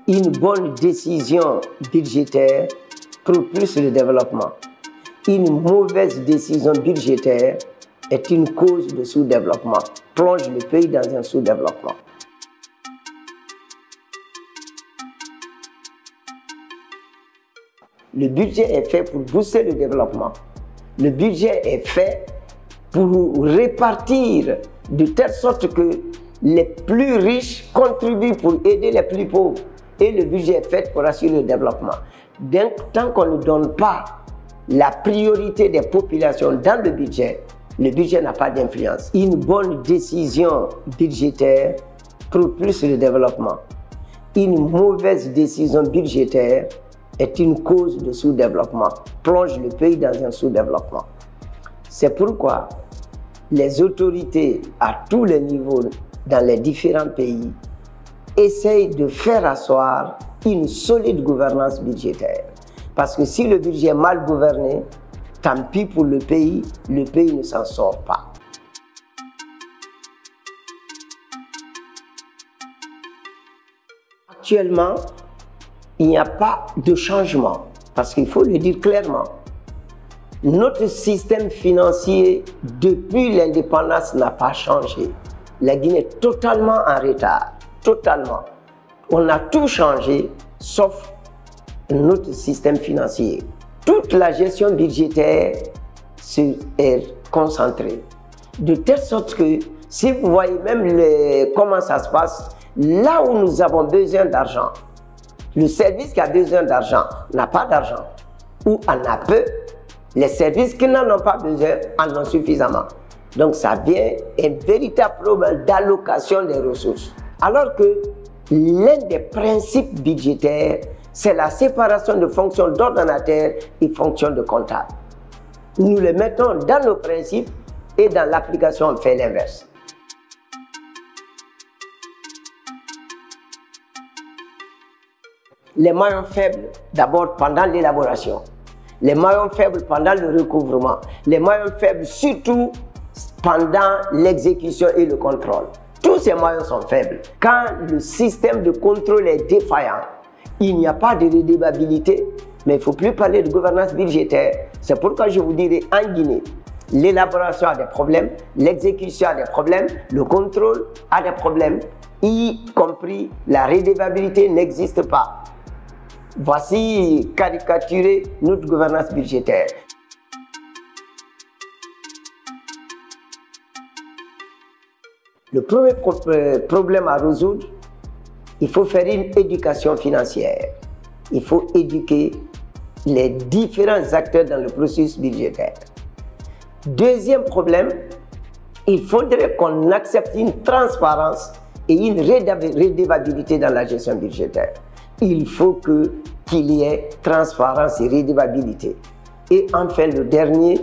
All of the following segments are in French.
Une bonne décision budgétaire propulse le développement. Une mauvaise décision budgétaire est une cause de sous-développement, plonge le pays dans un sous-développement. Le budget est fait pour booster le développement. Le budget est fait pour répartir de telle sorte que les plus riches contribuent pour aider les plus pauvres. Et le budget est fait pour assurer le développement. Donc, tant qu'on ne donne pas la priorité des populations dans le budget n'a pas d'influence. Une bonne décision budgétaire propulse le développement. Une mauvaise décision budgétaire est une cause de sous-développement, plonge le pays dans un sous-développement. C'est pourquoi les autorités à tous les niveaux dans les différents pays essayent de faire asseoir une solide gouvernance budgétaire. Parce que si le budget est mal gouverné, tant pis pour le pays ne s'en sort pas. Actuellement, il n'y a pas de changement, parce qu'il faut le dire clairement. Notre système financier, depuis l'indépendance, n'a pas changé. La Guinée est totalement en retard, totalement. On a tout changé, sauf notre système financier. Toute la gestion budgétaire est concentrée. De telle sorte que, si vous voyez même comment ça se passe, là où nous avons besoin d'argent, le service qui a besoin d'argent n'a pas d'argent, ou en a peu. Les services qui n'en ont pas besoin en ont suffisamment. Donc ça vient un véritable problème d'allocation des ressources. Alors que l'un des principes budgétaires, c'est la séparation de fonctions d'ordonnateur et fonctions de comptable. Nous le mettons dans nos principes et dans l'application, on fait l'inverse. Les maillons faibles, d'abord pendant l'élaboration. Les maillons faibles pendant le recouvrement. Les maillons faibles surtout pendant l'exécution et le contrôle. Tous ces maillons sont faibles. Quand le système de contrôle est défaillant, il n'y a pas de redevabilité, mais il ne faut plus parler de gouvernance budgétaire. C'est pourquoi je vous dirais en Guinée, l'élaboration a des problèmes, l'exécution a des problèmes, le contrôle a des problèmes, y compris la redevabilité n'existe pas. Voici caricaturé notre gouvernance budgétaire. Le premier problème à résoudre, il faut faire une éducation financière. Il faut éduquer les différents acteurs dans le processus budgétaire. Deuxième problème, il faudrait qu'on accepte une transparence et une redevabilité dans la gestion budgétaire. Il faut qu'il y ait transparence et redevabilité. Et enfin, le dernier,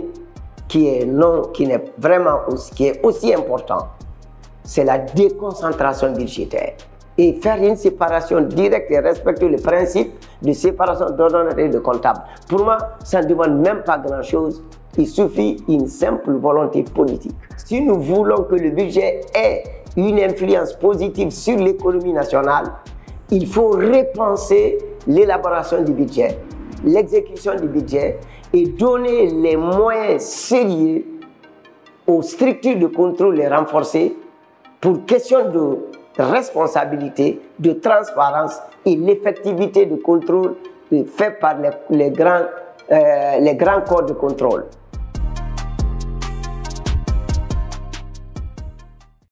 qui est aussi important, c'est la déconcentration budgétaire. Et faire une séparation directe et respecter le principe de séparation d'ordonnateur et de comptable. Pour moi, ça ne demande même pas grand-chose. Il suffit une simple volonté politique. Si nous voulons que le budget ait une influence positive sur l'économie nationale, il faut repenser l'élaboration du budget, l'exécution du budget et donner les moyens sérieux aux structures de contrôle et renforcer pour question de responsabilité, de transparence et l'effectivité du contrôle fait par les grands corps de contrôle.